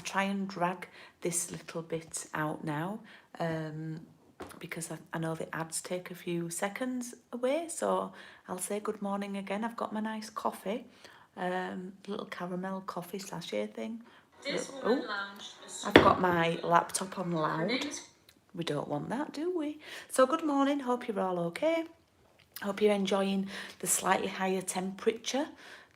try and drag this little bit out now, because I know the ads take a few seconds away. So I'll say good morning again. I've got my nice coffee, little caramel coffee sachet thing. I've got my laptop on loud. We don't want that, do we? So good morning, hope you're all okay. Hope you're enjoying the slightly higher temperature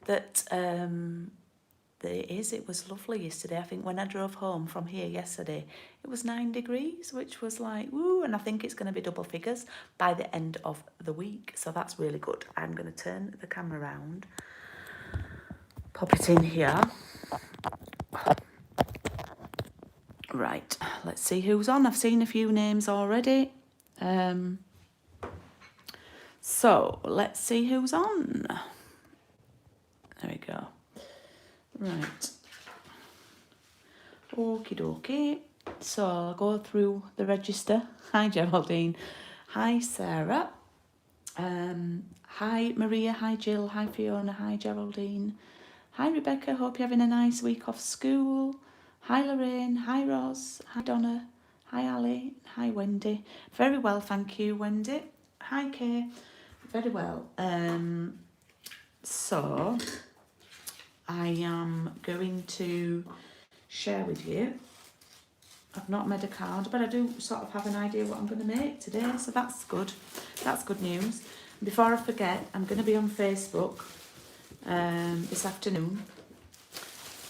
that there is. It was lovely yesterday. I think when I drove home from here yesterday, it was 9 degrees, which was like, woo, and I think it's going to be double figures by the end of the week. So that's really good. I'm going to turn the camera around, pop it in here. Right, let's see who's on. I've seen a few names already. So let's see who's on. There we go. Right. Okie dokie. So I'll go through the register. Hi Geraldine. Hi Sarah. Hi Maria. Hi Jill. Hi Fiona. Hi Geraldine. Hi Rebecca. Hope you're having a nice week off school. Hi Lorraine. Hi Roz. Hi Donna. Hi Ali. Hi Wendy. Very well, thank you, Wendy. Hi Kay. Very well. So I am going to share with you. I've not made a card, but I do sort of have an idea what I'm going to make today, so that's good. That's good news. Before I forget, I'm going to be on Facebook this afternoon,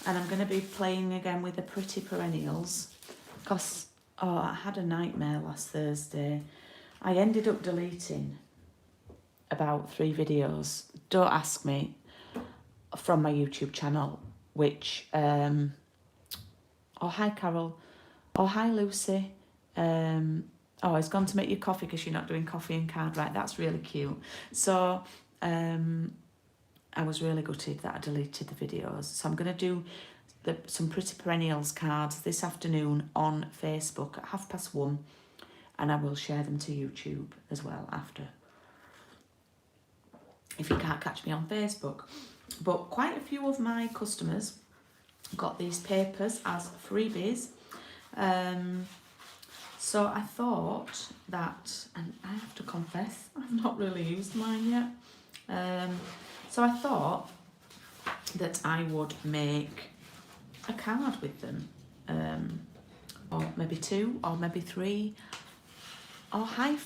and I'm going to be playing again with the Pretty Perennials, because I had a nightmare last Thursday. I ended up deleting about 3 videos, don't ask me, from my YouTube channel, which, oh hi Carol, oh hi Lucy, oh he's gone to make you coffee because you're not doing coffee and card, right, that's really cute. So I was really gutted that I deleted the videos, so I'm going to do some Pretty Perennials cards this afternoon on Facebook at 1:30, and I will share them to YouTube as well after, if you can't catch me on Facebook. But quite a few of my customers got these papers as freebies. So I thought that, and I have to confess, I've not really used mine yet. So I thought that I would make a card with them, or maybe 2, or maybe 3. Oh, hi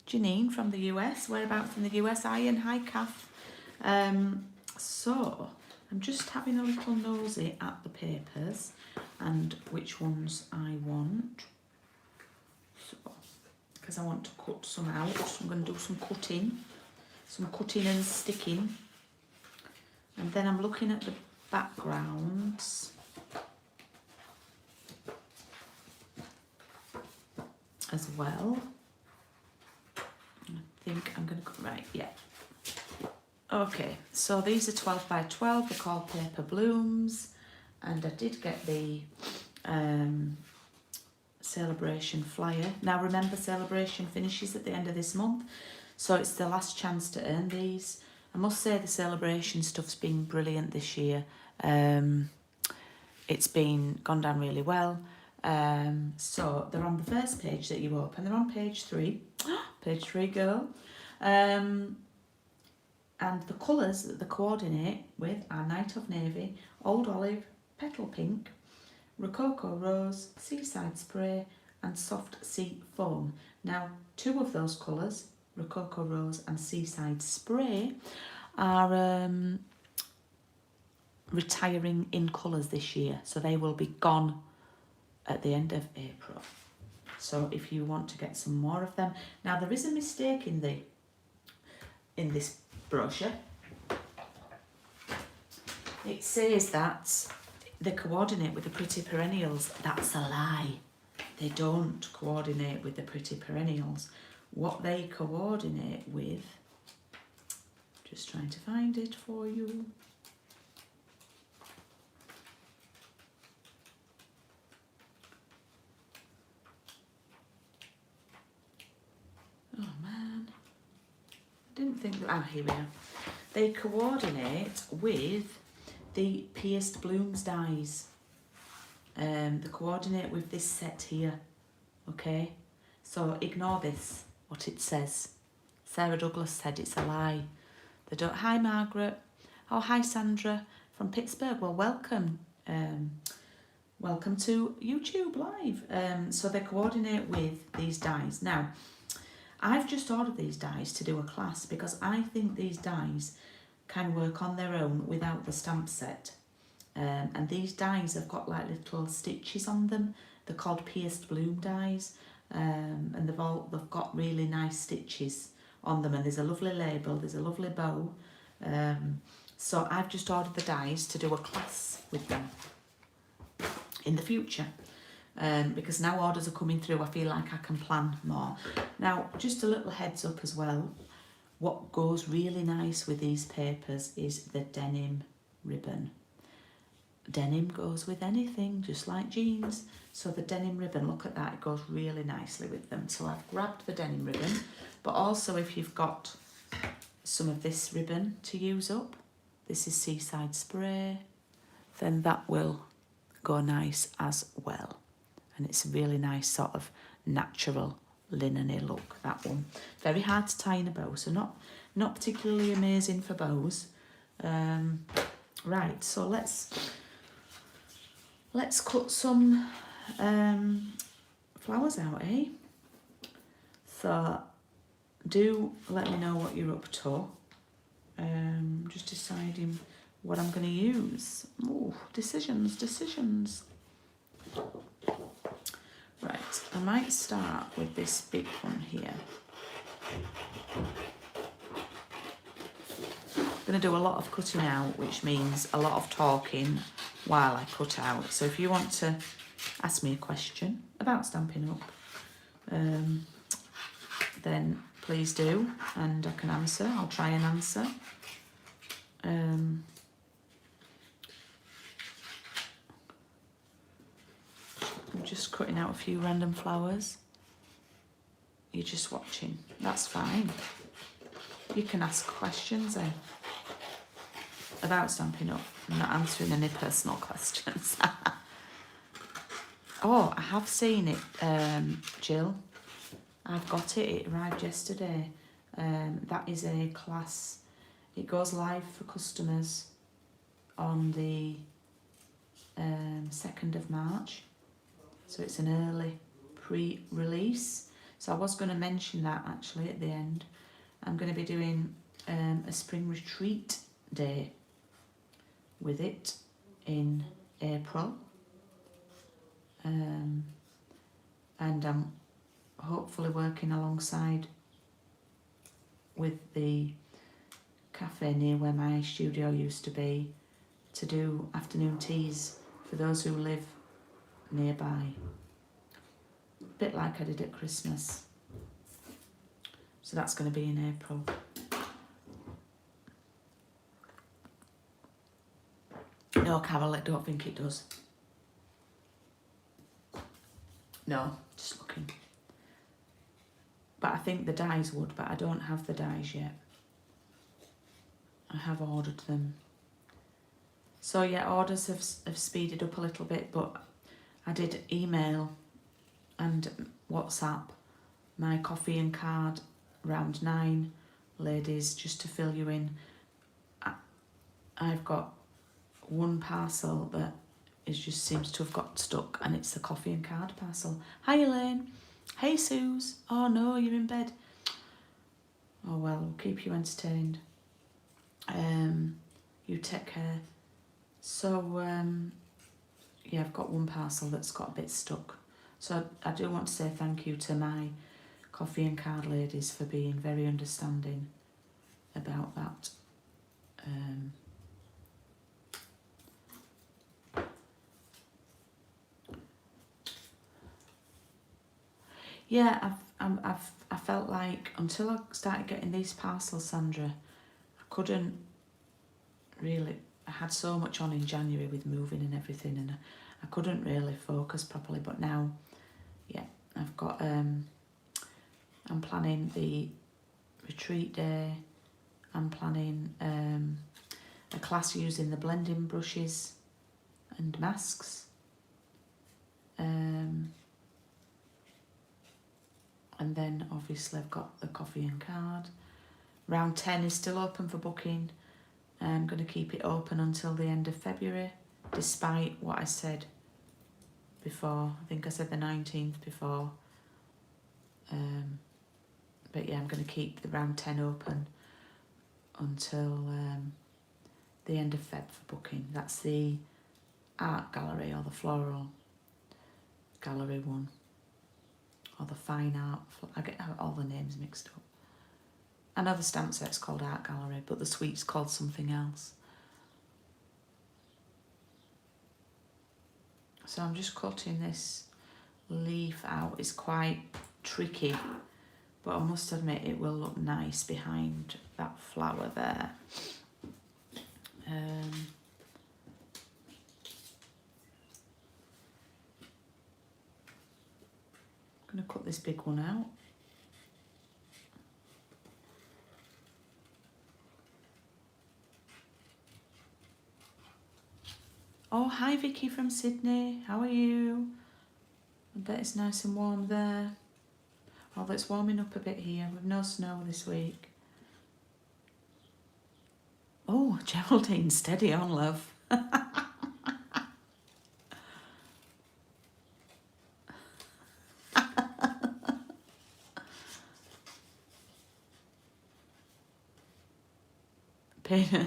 Janine from the US, whereabouts in the US, and hi Kath. So I'm just having a little nosy at the papers and which ones I want. So, because I want to cut some out, I'm going to do some cutting and sticking. And then I'm looking at the backgrounds as well. I think I'm going to, right, yeah. Okay, so these are 12 by 12, they're called Paper Blooms, and I did get the celebration flyer. Now remember, celebration finishes at the end of this month, so it's the last chance to earn these. I must say the celebration stuff's been brilliant this year. It's gone down really well. So they're on the first page that you open, they're on page 3. Page 3, girl. And the colours that they coordinate with are Night of Navy, Old Olive, Petal Pink, Rococo Rose, Seaside Spray and Soft Sea Foam. Now 2 of those colours, Rococo Rose and Seaside Spray, are retiring in colours this year, so they will be gone at the end of April. So if you want to get some more of them. Now there is a mistake in this brochure. It says that they coordinate with the Pretty Perennials. That's a lie. They don't coordinate with the Pretty Perennials. What they coordinate with, just trying to find it for you. Oh man, I didn't think that, here we are. They coordinate with the Pierced Blooms dies. They coordinate with this set here, okay? So ignore this, what it says. Sarah Douglas said it's a lie. They don't. Hi Margaret. Oh, hi Sandra from Pittsburgh. Well, welcome. Welcome to YouTube Live. So they coordinate with these dies. Now, I've just ordered these dies to do a class because I think these dies can work on their own without the stamp set. And these dies have got like little stitches on them. They're called pierced bloom dies, and they've got really nice stitches on them. And there's a lovely label. There's a lovely bow. So I've just ordered the dies to do a class with them in the future. Because now orders are coming through, I feel like I can plan more. Now, just a little heads up as well. What goes really nice with these papers is the denim ribbon. Denim goes with anything, just like jeans. So the denim ribbon, look at that, it goes really nicely with them. So I've grabbed the denim ribbon, but also if you've got some of this ribbon to use up, this is Seaside Spray, then that will go nice as well. And it's a really nice sort of natural linen-y look, that one. Very hard to tie in a bow, so not particularly amazing for bows. Right, so let's cut some flowers out, eh? So do let me know what you're up to. Just deciding what I'm going to use. Oh, decisions. Right, I might start with this big one here. I'm going to do a lot of cutting out, which means a lot of talking while I cut out. So if you want to ask me a question about Stampin' Up, then please do, and I can answer. I'll try and answer. I'm just cutting out a few random flowers. You're just watching. That's fine. You can ask questions about Stampin' Up. I'm not answering any personal questions. Oh, I have seen it, Jill. I've got it. It arrived yesterday. That is a class. It goes live for customers on the 2nd of March. So it's an early pre-release. So I was going to mention that actually at the end. I'm going to be doing a spring retreat day with it in April. And I'm hopefully working alongside with the cafe near where my studio used to be to do afternoon teas for those who live nearby. A bit like I did at Christmas. So that's going to be in April. No, Carol, I don't think it does. No, just looking. But I think the dies would, but I don't have the dies yet. I have ordered them. So yeah, orders have speeded up a little bit, but I did email and WhatsApp my coffee and card round 9 ladies just to fill you in. I've got one parcel that just seems to have got stuck, and it's the coffee and card parcel. Hi Elaine. Hey Suze. Oh no, you're in bed. Oh well, we'll keep you entertained. You take care. So yeah, I've got one parcel that's got a bit stuck. So I do want to say thank you to my coffee and card ladies for being very understanding about that. Yeah, I felt like until I started getting these parcels, Sandra, I couldn't really. I had so much on in January with moving and everything, and I couldn't really focus properly. But now, yeah, I've got. I'm planning the retreat day. I'm planning a class using the blending brushes and masks. And then obviously I've got the coffee and card. Round 10 is still open for booking. I'm going to keep it open until the end of February, despite what I said before. I think I said the 19th before. But yeah, I'm going to keep the round 10 open until the end of Feb for booking. That's the art gallery or the floral gallery one. Or the fine art. I get all the names mixed up. I know the stamp set's called Art Gallery, but the suite's called something else. So I'm just cutting this leaf out. It's quite tricky, but I must admit it will look nice behind that flower there. I'm going to cut this big one out. Oh, hi Vicky from Sydney. How are you? I bet it's nice and warm there. Although it's warming up a bit here. We've no snow this week. Oh, Geraldine, steady on, love.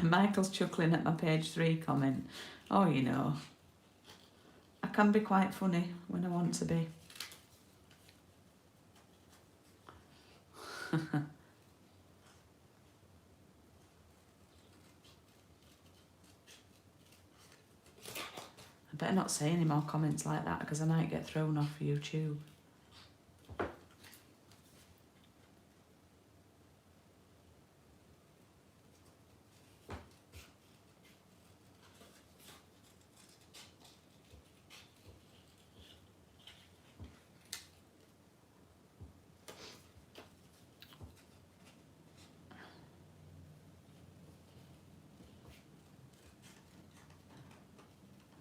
Michael's chuckling at my page 3 comment. Oh, you know, I can be quite funny when I want to be. I better not say any more comments like that because I might get thrown off YouTube.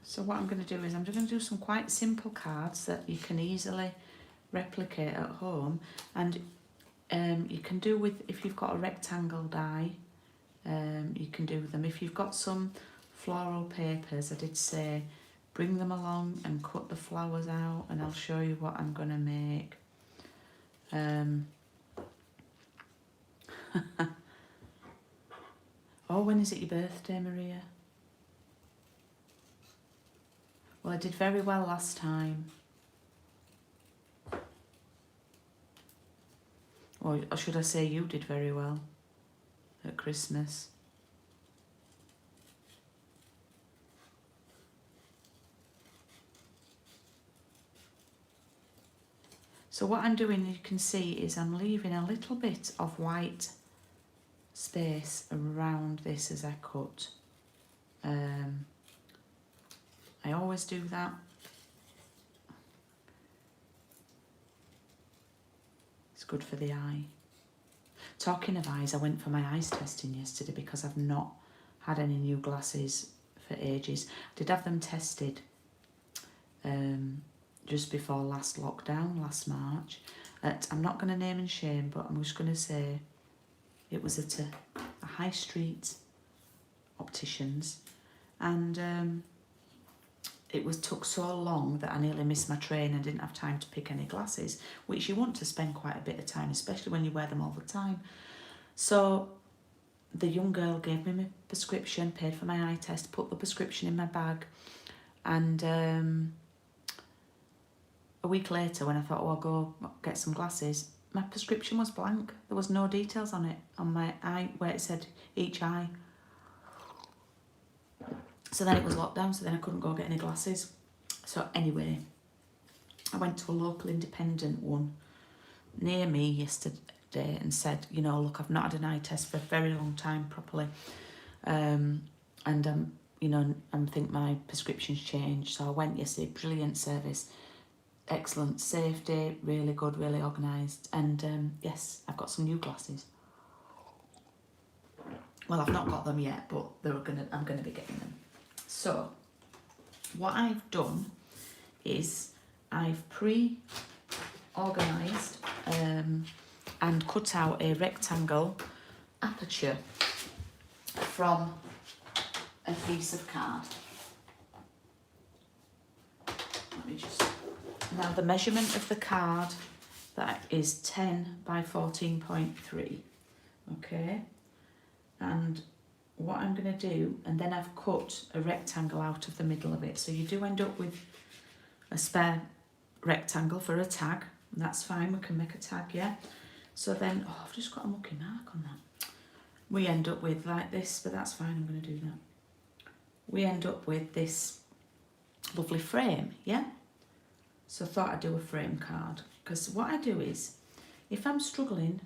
So what I'm going to do is I'm just going to do some quite simple cards that you can easily replicate at home, and you can do with, if you've got a rectangle die, you can do them. If you've got some floral papers, I did say bring them along and cut the flowers out, and I'll show you what I'm going to make. Oh, when is it your birthday, Maria? Well, I did very well last time. Or should I say you did very well at Christmas? So what I'm doing, you can see, is I'm leaving a little bit of white space around this as I cut. I always do that. It's good for the eye. Talking of eyes, I went for my eyes testing yesterday because I've not had any new glasses for ages. I did have them tested just before last lockdown, last March. I'm not going to name and shame, but I'm just going to say it was at a high street opticians, and it took so long that I nearly missed my train and didn't have time to pick any glasses, which you want to spend quite a bit of time, especially when you wear them all the time. So the young girl gave me my prescription, paid for my eye test, put the prescription in my bag, and a week later when I thought, oh, I'll go get some glasses, my prescription was blank. There was no details on it, on my eye, where it said each eye. So then it was locked down, so then I couldn't go get any glasses. So anyway, I went to a local independent one near me yesterday and said, you know, look, I've not had an eye test for a very long time properly. And you know, I think my prescription's changed. So I went yesterday, brilliant service, excellent safety, really good, really organised. And yes, I've got some new glasses. Well, I've not got them yet, but I'm gonna be getting them. So what I've done is I've pre-organised and cut out a rectangle aperture from a piece of card. Let me just... Now the measurement of the card, that is 10 by 14.3, okay? And what I'm going to do, and then I've cut a rectangle out of the middle of it, so you do end up with a spare rectangle for a tag, and that's fine, we can make a tag, yeah? So then, oh, I've just got a mucky mark on that. We end up with like this, but that's fine, I'm going to do that. We end up with this lovely frame, yeah? So I thought I'd do a frame card, because what I do is, if I'm struggling,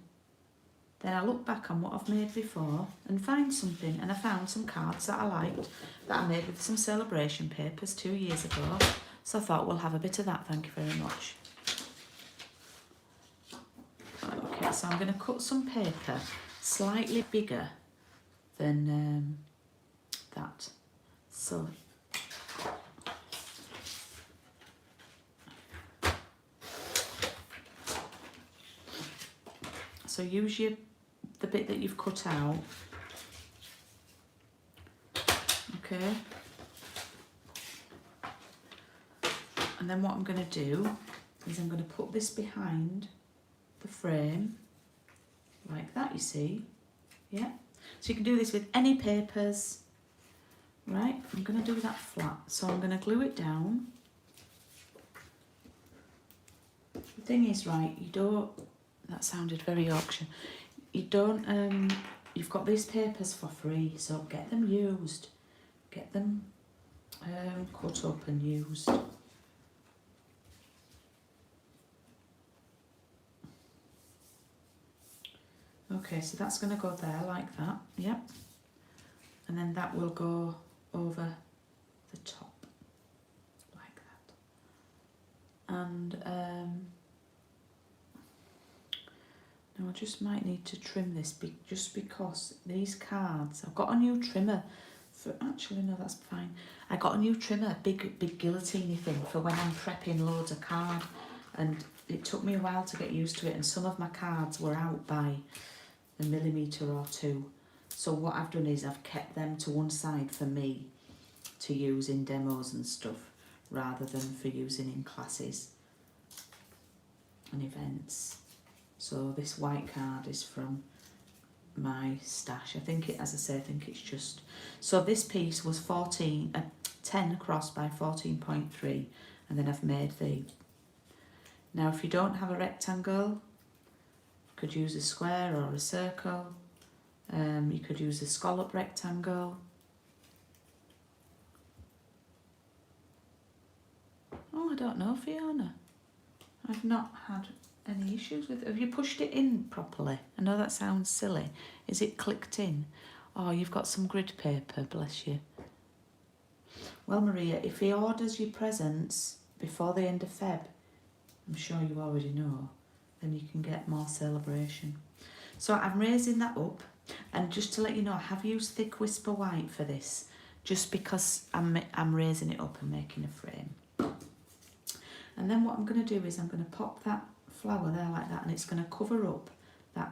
then I look back on what I've made before and find something, and I found some cards that I liked that I made with some celebration papers 2 years ago. So I thought we'll have a bit of that, thank you very much. Okay, so I'm going to cut some paper slightly bigger than that. So use the bit that you've cut out, okay? And then what I'm going to do is I'm going to put this behind the frame, like that, you see, yeah? So you can do this with any papers, right? I'm going to do that flat, so I'm going to glue it down. The thing is, right, you don't, that sounded very Yorkshire, you don't, you've got these papers for free, so get them used, get them cut up and used. Okay, so that's going to go there like that, yep. And then that will go over the top, like that. And now I just might need to trim this just because these cards, I've got a new trimmer for, actually no, that's fine. I got a new trimmer, big guillotine thing for when I'm prepping loads of card, and it took me a while to get used to it, and some of my cards were out by a millimetre or two. So what I've done is I've kept them to one side for me to use in demos and stuff, rather than for using in classes and events. So this white card is from my stash. I think it, as I say, I think it's just... So this piece was 10 across by 14.3, and then I've made the... Now if you don't have a rectangle, you could use a square or a circle. You could use a scallop rectangle. Oh, I don't know, Fiona. I've not had any issues with it. Have you pushed it in properly? I know that sounds silly. Is it clicked in? Oh, you've got some grid paper, bless you. Well, Maria, if he orders your presents before the end of Feb, I'm sure you already know, then you can get more celebration. So I'm raising that up, and just to let you know, I have used thick whisper white for this, just because I'm raising it up and making a frame. And then what I'm going to do is I'm going to pop that flower there like that, and it's going to cover up that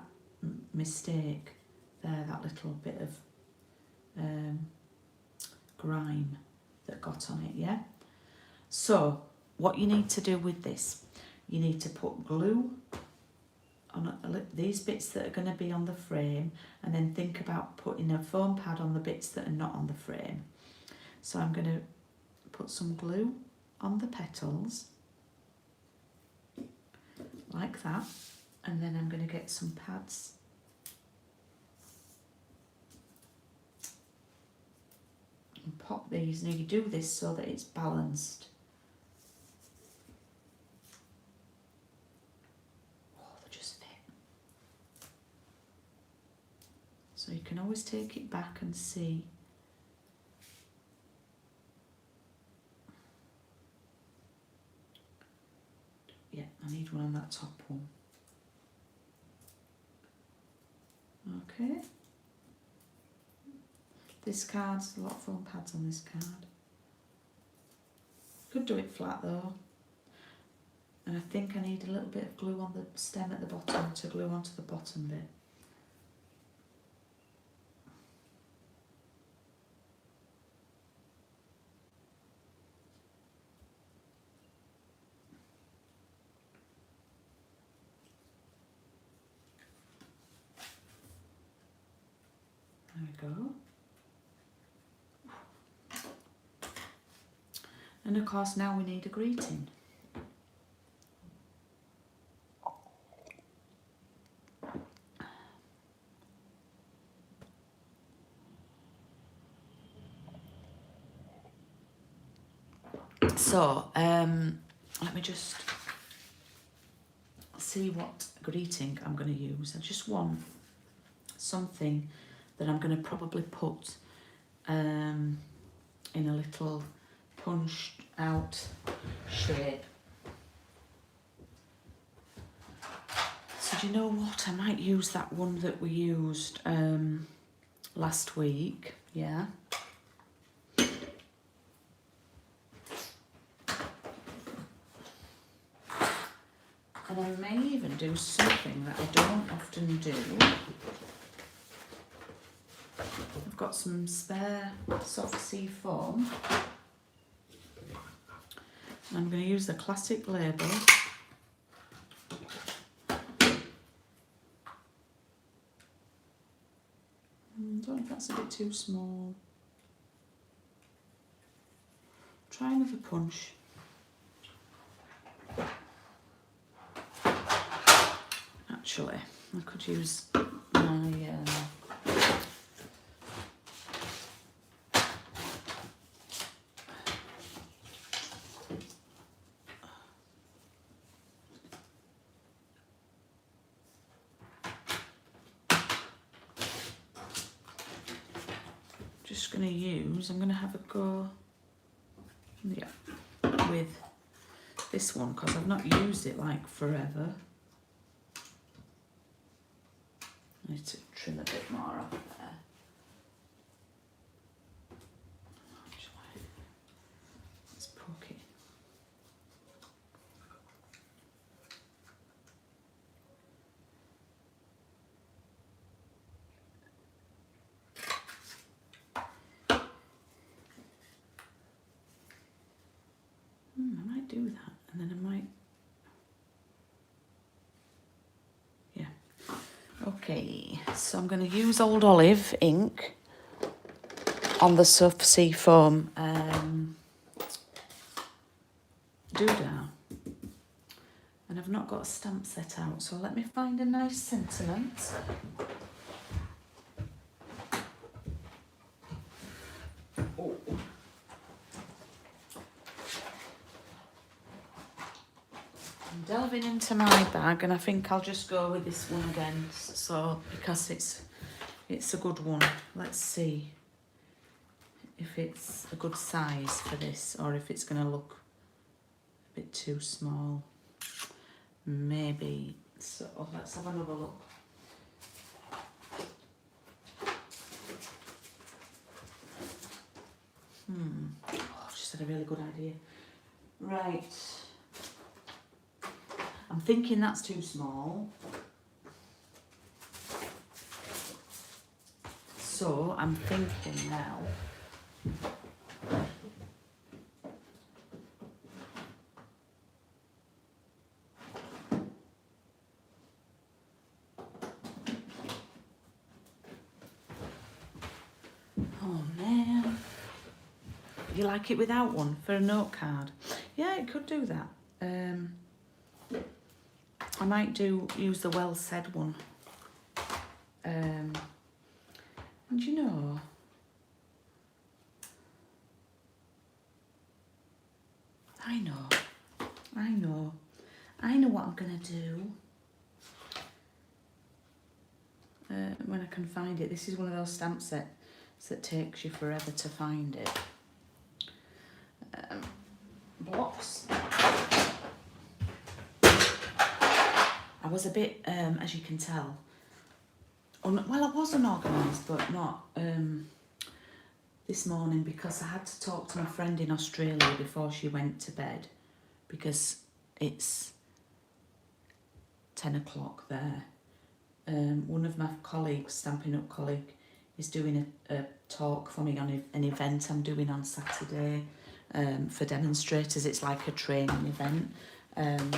mistake there, that little bit of grime that got on it, yeah? So what you need to do with this, you need to put glue on these bits that are going to be on the frame, and then think about putting a foam pad on the bits that are not on the frame. So I'm going to put some glue on the petals, like that, and then I'm going to get some pads and pop these. Now you do this so that it's balanced. Oh, they just fit. So you can always take it back and see. Yeah, I need one on that top one. Okay. This card's a lot of foam pads on this card. Could do it flat though. And I think I need a little bit of glue on the stem at the bottom to glue onto the bottom bit. There we go. And of course now we need a greeting. So, let me just see what greeting I'm going to use. I just want something that I'm going to probably put in a little punched out shape. So do you know what? I might use that one that we used last week. Yeah. And I may even do something that I don't often do. I've got some spare soft sea foam. And I'm going to use the classic label. I don't know if that's a bit too small. Try another punch. Actually, I could use my just going to use, I'm going to have a go, yeah, with this one because I've not used it like forever. I need to trim a bit more off there. Actually, let's poke it. I might do that, and then I might. Okay, so I'm going to use Old Olive ink on the soft sea foam doodah. And I've not got a stamp set out, so let me find a nice sentiment. Oh. I'm delving into my bag, and I think I'll just go with this one again. So because it's a good one. Let's see if it's a good size for this, or if it's going to look a bit too small. Maybe. So let's have another look. Oh, I've just had a really good idea. Right. I'm thinking that's too small. So I'm thinking now. Oh man. You like it without one for a note card? Yeah, it could do that. I might use the Well Said one. And you know, I know what I'm gonna do when I can find it. This is one of those stamp sets that takes you forever to find it. Blocks. I was a bit, as you can tell, well, I was unorganised, but not this morning, because I had to talk to my friend in Australia before she went to bed, because it's 10 o'clock there. One of my colleagues, Stampin Up colleague, is doing a talk for me on an event I'm doing on Saturday for demonstrators. It's like a training event, and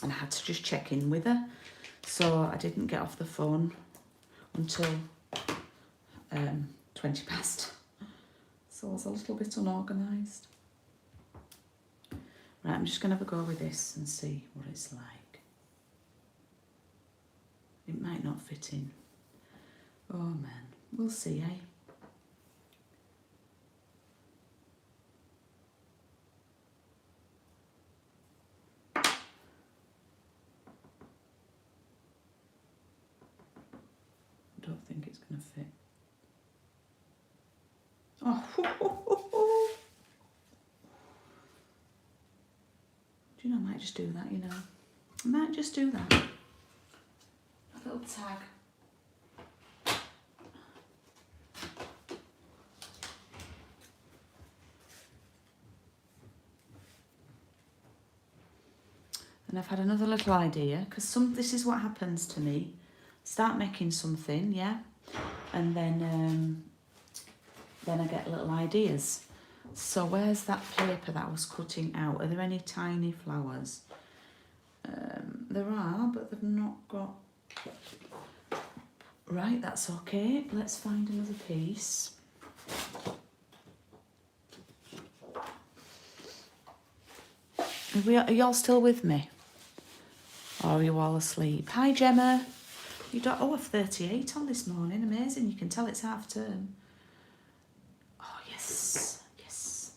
I had to just check in with her. So I didn't get off the phone until 20 past. So I was a little bit unorganised. Right, I'm just going to have a go with this and see what it's like. It might not fit in. Oh man, we'll see, eh? I don't think it's going to fit. Oh, do you know, I might just do that, you know. I might just do that. A little tag. And I've had another little idea, because this is what happens to me. Start making something, yeah, and then I get little ideas. So where's that paper that I was cutting out? Are there any tiny flowers? There are, but they've not got... Right, that's okay. Let's find another piece. Are you all still with me? Or are you all asleep? Hi, Gemma. You don't... Oh, I've 38 on this morning. Amazing. You can tell it's half term. Oh, yes. Yes.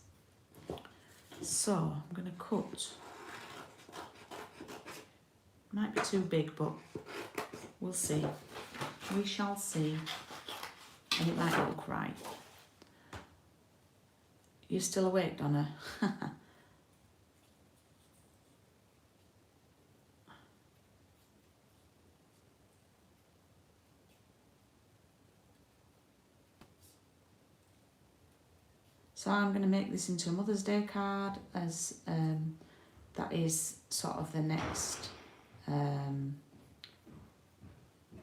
So, I'm going to cut. Might be too big, but we'll see. We shall see. And it might look right. You still awake, Donna? So I'm going to make this into a Mother's Day card, as that is sort of the next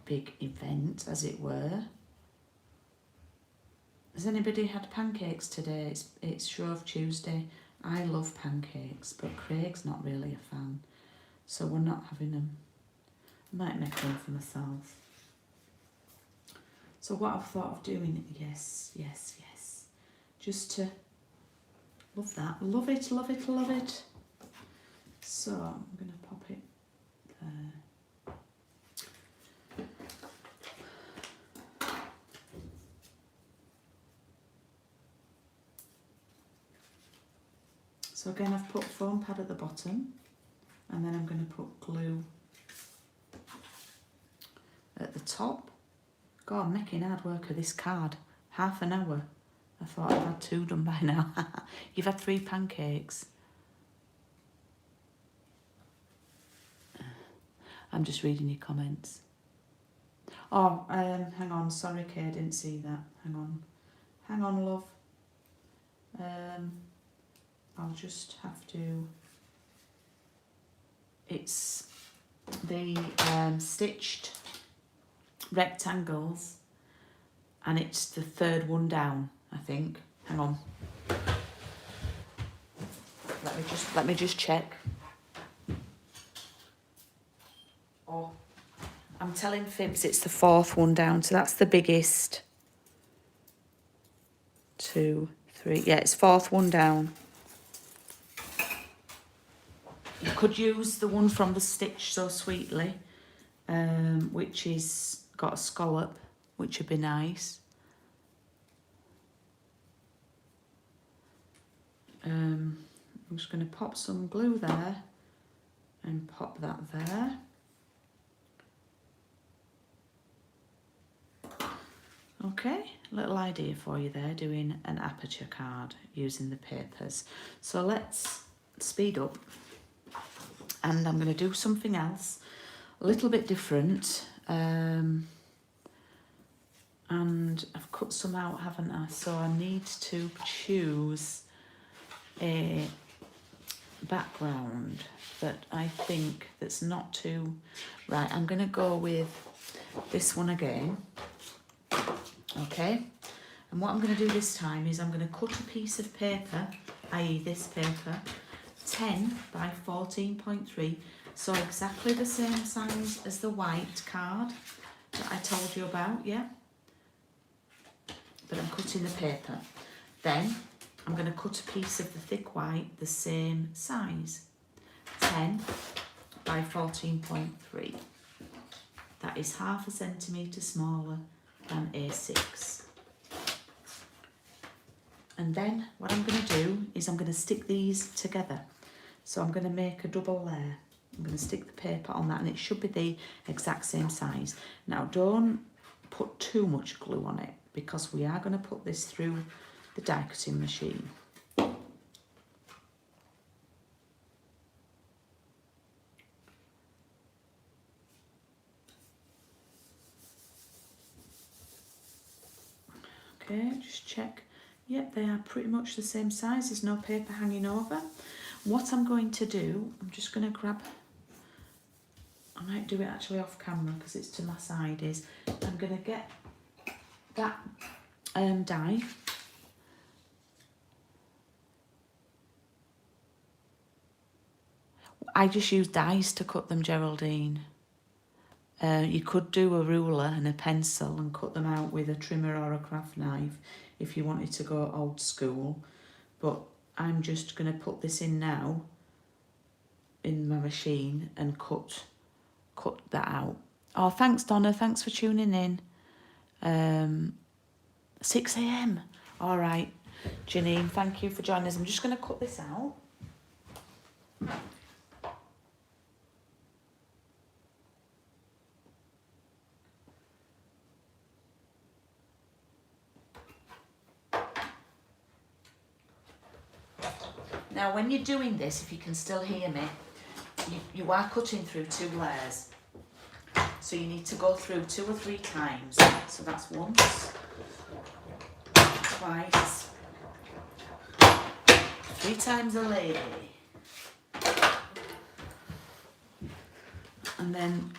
big event, as it were. Has anybody had pancakes today? It's Shrove Tuesday. I love pancakes, but Craig's not really a fan, so we're not having them. I might make one for myself. So what I've thought of doing, yes, just to love that, love it, love it, love it. So I'm going to pop it there. So again, I've put foam pad at the bottom, and then I'm going to put glue at the top. God, I'm making hard work of this card. Half an hour. I thought I'd had 2 done by now. You've had 3 pancakes. I'm just reading your comments. Oh, hang on. Sorry, Kay, I didn't see that. Hang on. Hang on, love. I'll just have to... It's the stitched rectangles, and it's the 3rd one down, I think. Hang on. Let me just check. Oh, I'm telling fibs, it's the 4th one down, so that's the biggest. 2, 3. Yeah, it's 4th one down. You could use the one from the Stitch So Sweetly, which is got a scallop, which would be nice. I'm just going to pop some glue there and pop that there. Okay, little idea for you there, doing an aperture card using the papers. So let's speed up, and I'm going to do something else, a little bit different. And I've cut some out, haven't I? So I need to choose a background that I think that's not too right. I'm going to go with this one again. Okay, and what I'm going to do this time is I'm going to cut a piece of paper, i.e. this paper, 10 by 14.3, so exactly the same size as the white card that I told you about, yeah? But I'm cutting the paper. Then I'm going to cut a piece of the thick white the same size, 10 by 14.3. That is ½ centimetre smaller than A6. And then what I'm going to do is I'm going to stick these together. So I'm going to make a double layer. I'm going to stick the paper on that and it should be the exact same size. Now don't put too much glue on it because we are going to put this through the die cutting machine. Okay, just check. Yep, they are pretty much the same size. There's no paper hanging over. What I'm going to do, I'm just going to grab, I might do it actually off camera because it's to my side, is I'm going to get that die. I just use dies to cut them, Geraldine. You could do a ruler and a pencil and cut them out with a trimmer or a craft knife if you wanted to go old school. But I'm just going to put this in now in my machine and cut that out. Oh, thanks, Donna. Thanks for tuning in. 6 a.m. All right, Janine, thank you for joining us. I'm just going to cut this out. Now, when you're doing this, if you can still hear me, you are cutting through 2 layers. So you need to go through 2 or 3 times. So that's once, twice, 3 times a lady. And then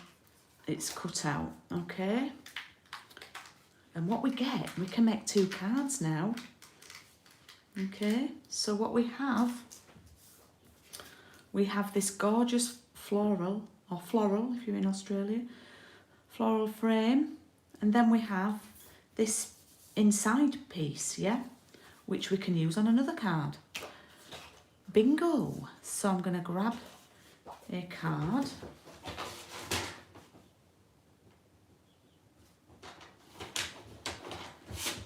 it's cut out, okay? And what we get, we can make 2 cards now. Okay, so what we have this gorgeous floral, or floral if you're in Australia, floral frame, and then we have this inside piece, yeah, which we can use on another card. Bingo! So I'm going to grab a card.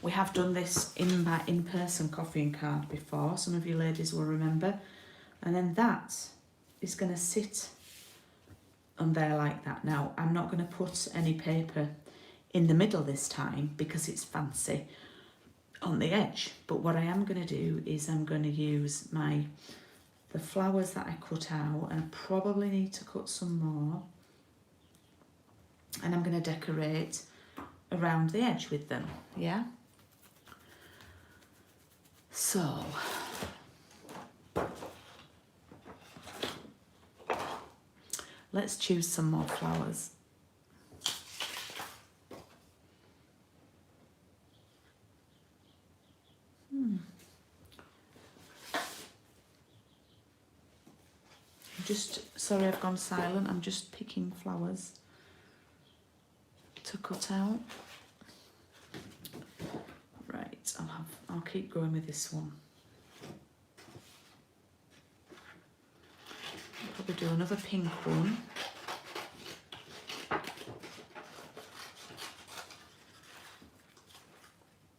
We have done this in my in-person copying card before, some of you ladies will remember. And then that is going to sit on there like that. Now, I'm not going to put any paper in the middle this time because it's fancy on the edge. But what I am going to do is I'm going to use the flowers that I cut out, and I probably need to cut some more. And I'm going to decorate around the edge with them, yeah? So, let's choose some more flowers. Sorry I've gone silent, I'm just picking flowers to cut out. Right, I'll keep going with this one. I'll probably do another pink one.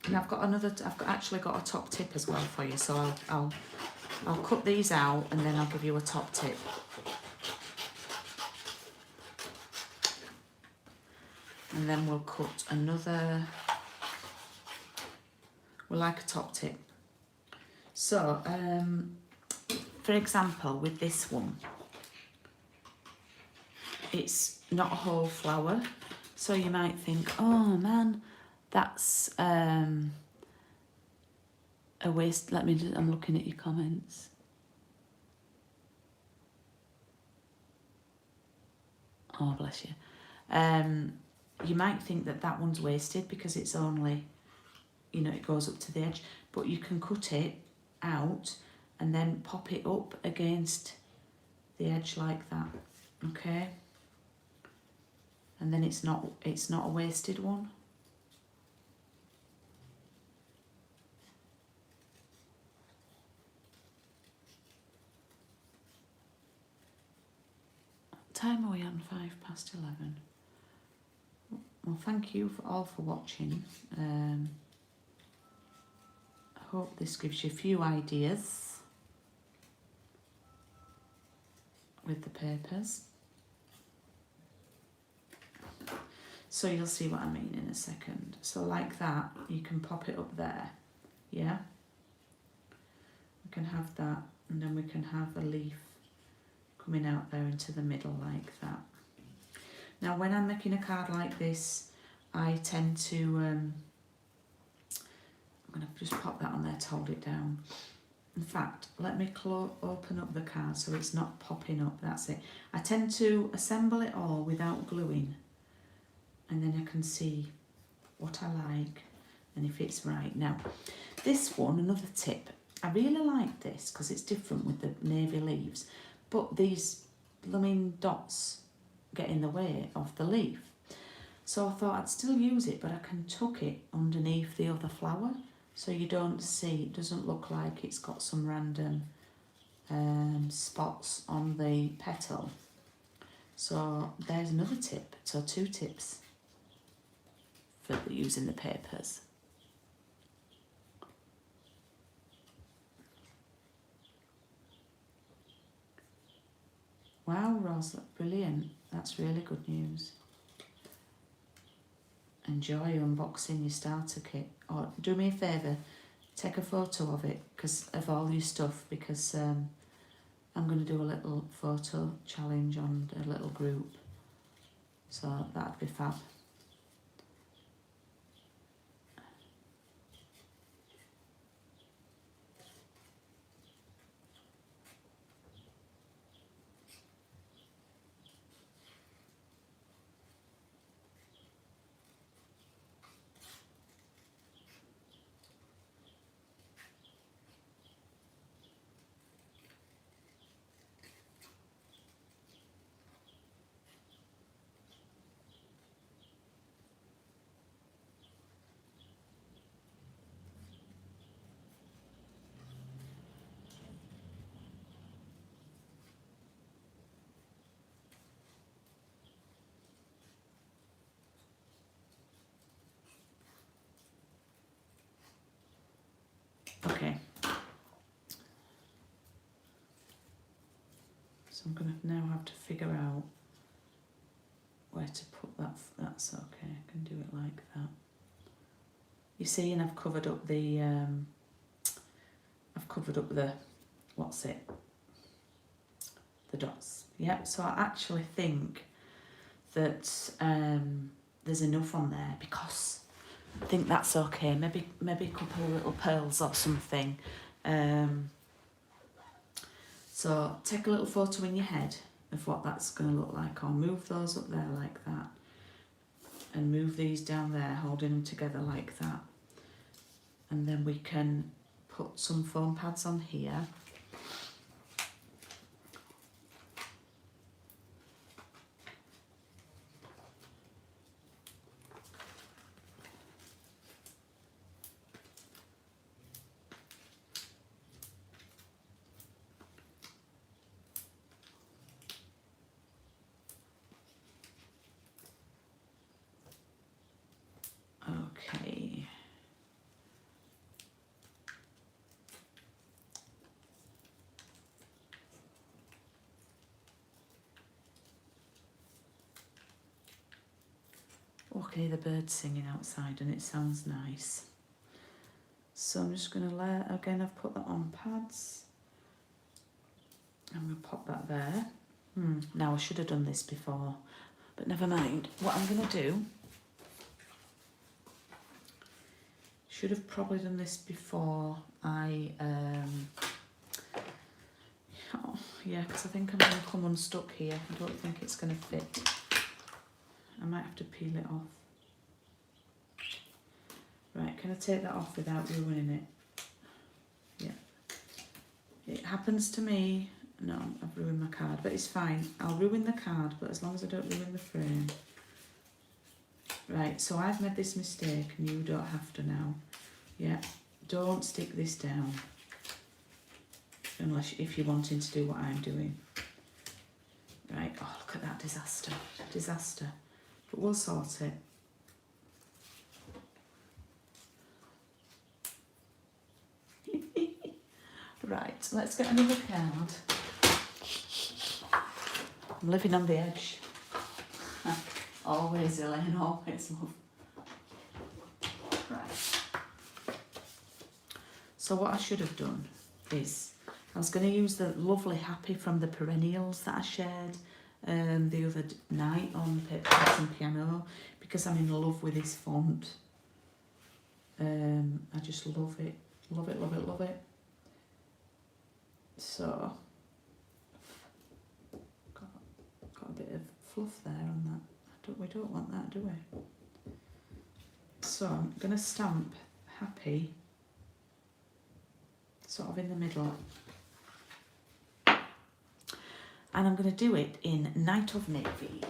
And I've actually got a top tip as well for you, so I'll cut these out and then I'll give you a top tip. And then we'll cut another, we'll like a top tip. So, for example, with this one, it's not a whole flower. So you might think, oh man, that's a waste. I'm looking at your comments. Oh, bless you. You might think that that one's wasted because it's only, you know, it goes up to the edge, but you can cut it out and then pop it up against the edge like that, okay? And then it's not a wasted one. What time are we on? 11:05. Well, thank you all for watching. I hope this gives you a few ideas with the papers. So you'll see what I mean in a second. So like that, you can pop it up there, yeah? We can have that, and then we can have a leaf coming out there into the middle like that. Now when I'm making a card like this, I tend to, I'm going to just pop that on there to hold it down. In fact, let me open up the card so it's not popping up, that's it. I tend to assemble it all without gluing, and then I can see what I like and if it's right. Now, this one, another tip, I really like this because it's different with the navy leaves, but these blooming dots get in the way of the leaf. So I thought I'd still use it, but I can tuck it underneath the other flower so you don't see, it doesn't look like it's got some random spots on the petal. So there's another tip. So 2 tips for using the papers. Wow, Roz, that's brilliant. That's really good news. Enjoy unboxing your starter kit. Or do me a favour, take a photo of it of all your stuff, because I'm going to do a little photo challenge on a little group. So that'd be fab. Okay. So I'm going to now have to figure out where to put that. That's okay, I can do it like that. You see, and I've covered up the, what's it? The dots. Yep, so I actually think that there's enough on there, because I think that's okay. Maybe a couple of little pearls or something. So take a little photo in your head of what that's going to look like, or move those up there like that, and move these down there, holding them together like that. And then we can put some foam pads on here. Okay. Okay, the bird's singing outside and it sounds nice. So I'm just going to layer, again, I've put that on pads. I'm going to pop that there. Now I should have done this before, but never mind. What I'm going to do, should have probably done this before I, oh, yeah, because I think I'm going to come unstuck here. I don't think it's going to fit. I might have to peel it off. Right, can I take that off without ruining it? Yeah. It happens to me. No, I've ruined my card, but it's fine. I'll ruin the card, but as long as I don't ruin the frame. Right, so I've made this mistake and you don't have to now. Yeah, don't stick this down. Unless if you're wanting to do what I'm doing. Right, oh look at that disaster. Disaster. But we'll sort it. Right, let's get another card. I'm living on the edge. Always, Elaine, always, love. Right. So what I should have done is, I was going to use the lovely Happy from the Perennials that I shared the other night on Paper Cuts and Piano, because I'm in love with this font. I just love it. Love it, love it, love it. So, got a bit of fluff there on that. We don't want that, do we? So I'm going to stamp Happy sort of in the middle. And I'm going to do it in Night of Navy.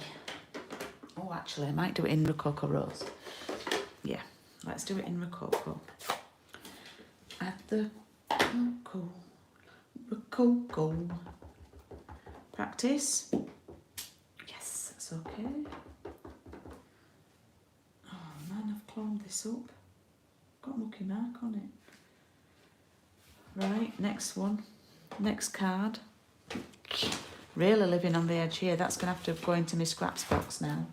Oh, actually, I might do it in Rococo Rose. Yeah, let's do it in Rococo. At the Rococo. Practice. Yes, that's okay. Oh man, I've cloned this up. Got a mucky mark on it. Right, next one. Next card. Really living on the edge here. That's going to have to go into my scraps box now.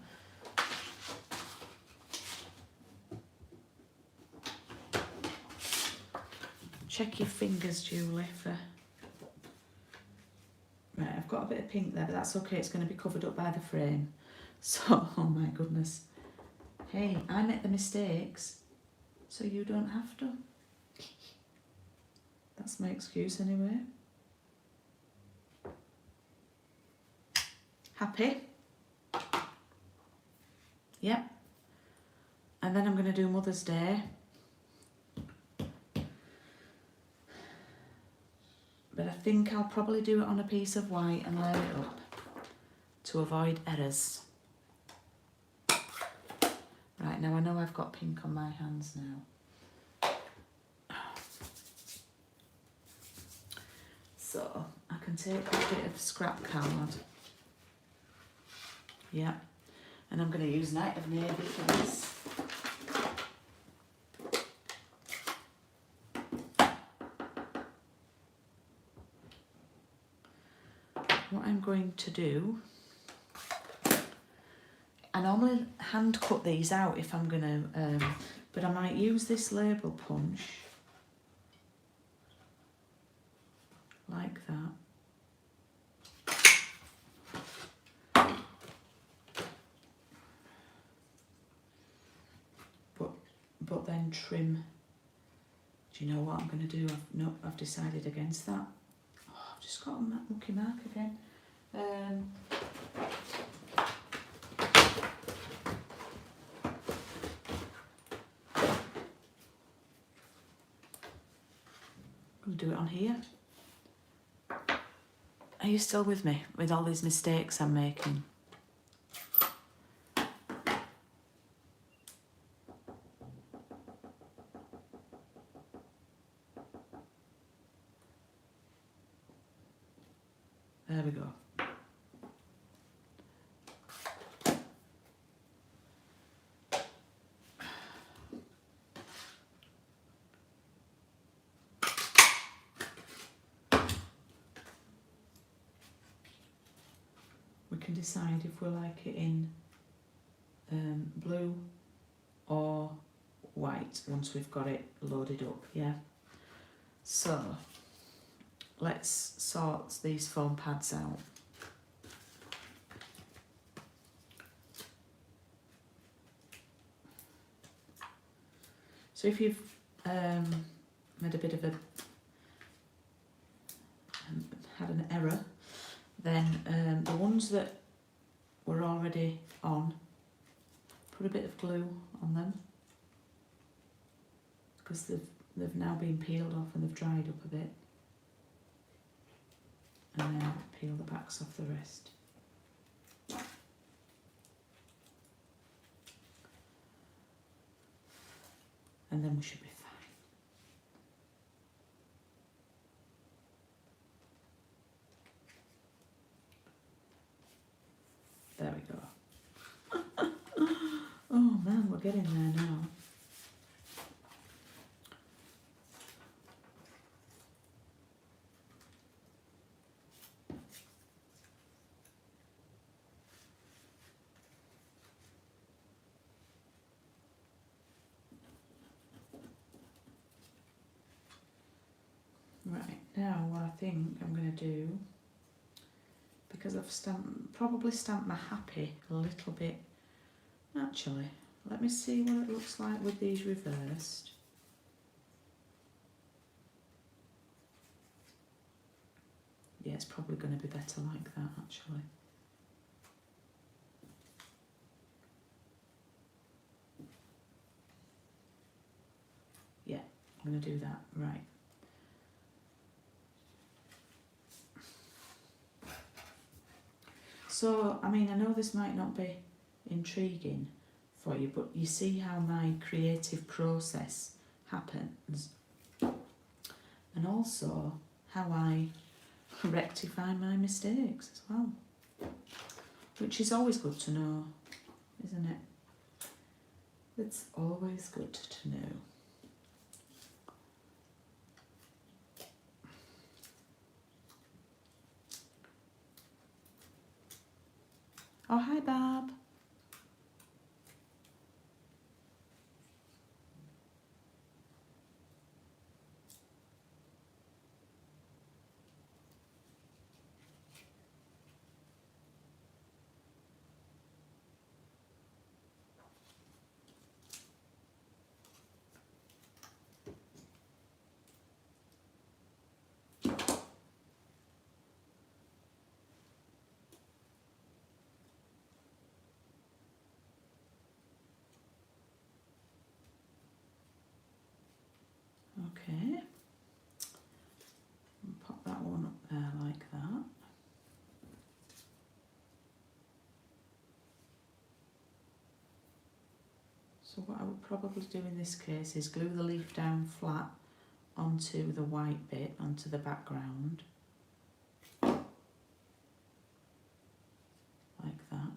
Check your fingers, Julie, for... Right, I've got a bit of pink there, but that's okay. It's going to be covered up by the frame. So, oh my goodness. Hey, I make the mistakes, so you don't have to. That's my excuse anyway. Happy? Yep. And then I'm going to do Mother's Day. But I think I'll probably do it on a piece of white and layer it up to avoid errors. Right, now I know I've got pink on my hands now. So I can take a bit of scrap card. Yeah. And I'm going to use Night of Navy for this. What I'm going to do, I normally hand cut these out if I'm going to, but I might use this label punch, like that. But then trim. Do you know what I'm going to do? I've decided against that. Oh, I've just got a mucky mark again. I'm going to do it on here. Are you still with me with all these mistakes I'm making? There we go. We can decide if we like it in blue or white once we've got it loaded up, yeah? So, let's sort these foam pads out. So if you've made a bit of a had an error, then the ones that were already on, put a bit of glue on them because they've now been peeled off and they've dried up a bit. And then peel the backs off the rest. And then we should be fine. There we go. Oh man, we're getting there now. Right, now what I think I'm going to do, because I've probably stamped my happy a little bit. Actually, let me see what it looks like with these reversed. Yeah, it's probably going to be better like that, actually. Yeah, I'm going to do that, right. So, I mean, I know this might not be intriguing for you, but you see how my creative process happens, and also how I rectify my mistakes as well, which is always good to know, isn't it? It's always good to know. Oh, hi, Bob. Okay, and pop that one up there like that. So what I would probably do in this case is glue the leaf down flat onto the white bit, onto the background, like that.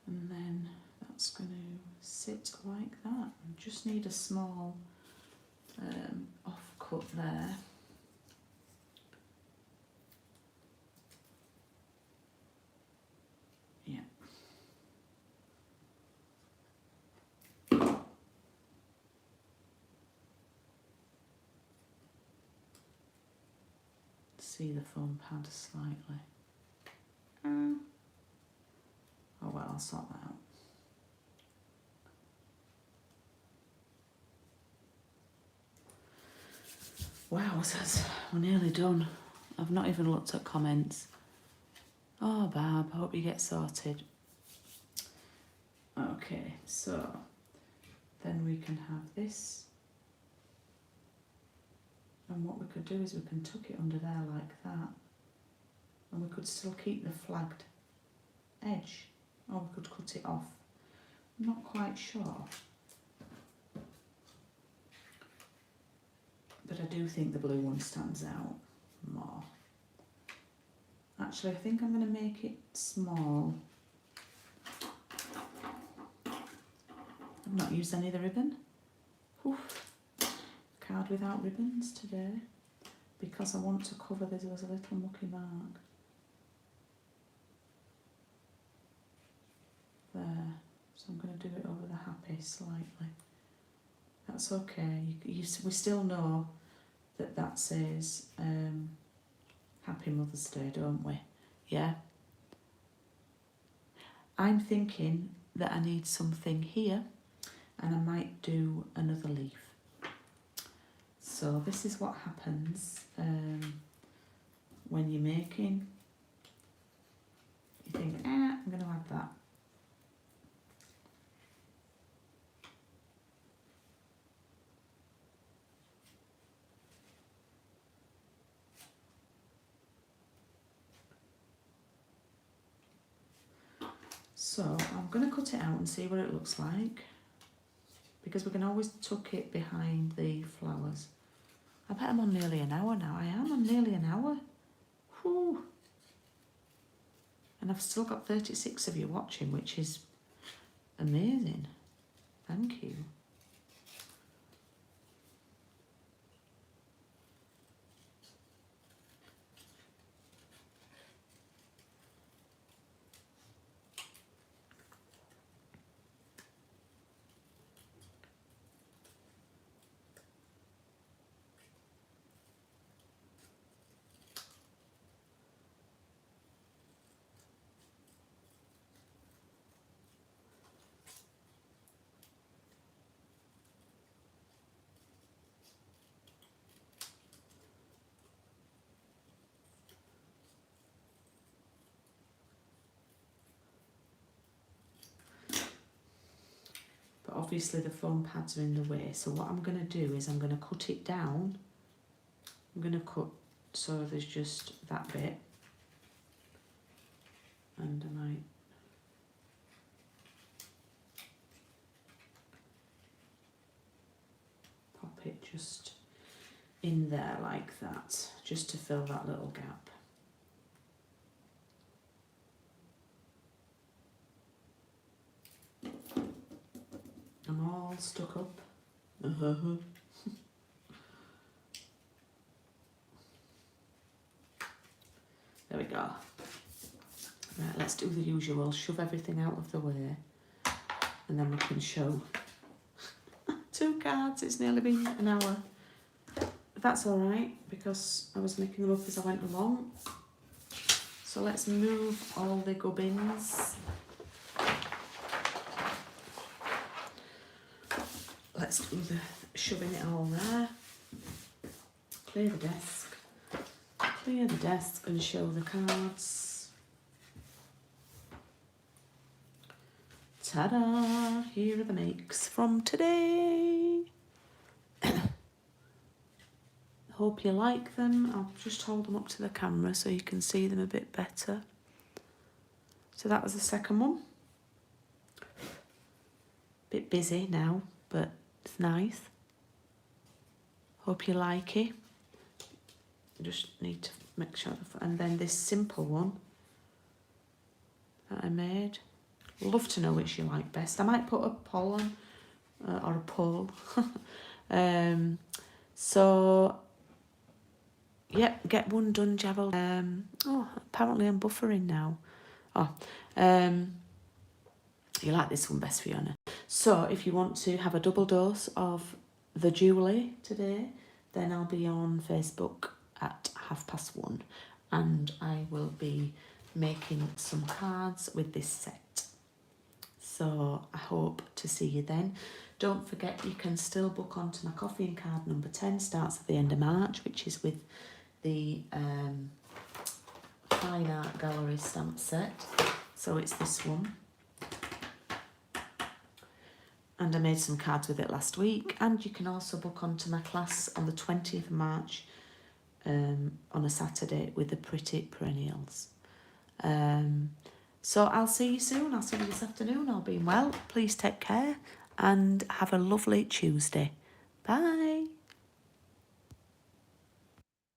And then that's going to sit like that. I just need a small off cut there. Yeah. See the foam pad slightly. Oh well, I'll sort that out. Wow, we're nearly done. I've not even looked at comments. Oh, Barb, hope you get sorted. Okay, so then we can have this. And what we could do is we can tuck it under there like that. And we could still keep the flagged edge. Or we could cut it off. I'm not quite sure. But I do think the blue one stands out more. Actually, I think I'm going to make it small. I've not used any of the ribbon. Oof. Card without ribbons today. Because I want to cover this was a little mucky mark. There. So I'm going going to do it over the happy slightly. That's okay. We still know that says Happy Mother's Day, don't we? Yeah. I'm thinking that I need something here, and I might do another leaf. So this is what happens when you're making. You think, I'm going to add that. So I'm going to cut it out and see what it looks like, because we can always tuck it behind the flowers. I bet I'm on nearly an hour now. I am on nearly an hour. Whew. And I've still got 36 of you watching, which is amazing. Thank you. But obviously the foam pads are in the way, so what I'm going to do is I'm going to cut it down. I'm going to cut so there's just that bit, and I might pop it just in there like that, just to fill that little gap. I'm all stuck up. There we go. Right, let's do the usual. Shove everything out of the way, and then we can show 2 cards. It's nearly been an hour. That's all right, because I was making them up as I went along. So let's move all the gubbins. Let's do the shoving it all there. Clear the desk. Clear the desk and show the cards. Ta-da! Here are the makes from today. Hope you like them. I'll just hold them up to the camera so you can see them a bit better. So that was the second one. Bit busy now, but it's nice. Hope you like it. Just need to make sure. And then this simple one that I made. Love to know which you like best. I might put a poll on, or a poll. So, yep, get one done, Javel. Oh, apparently I'm buffering now. Oh, you like this one best, Fiona. So if you want to have a double dose of the Julie today, then I'll be on Facebook at 1:30, and I will be making some cards with this set. So I hope to see you then. Don't forget, you can still book onto my coffee and card number 10, starts at the end of March, which is with the Fine Art Gallery stamp set. So it's this one. And I made some cards with it last week. And you can also book onto my class on the 20th of March on a Saturday with the Pretty Perennials. So I'll see you soon. I'll see you this afternoon. All being well. Please take care and have a lovely Tuesday. Bye.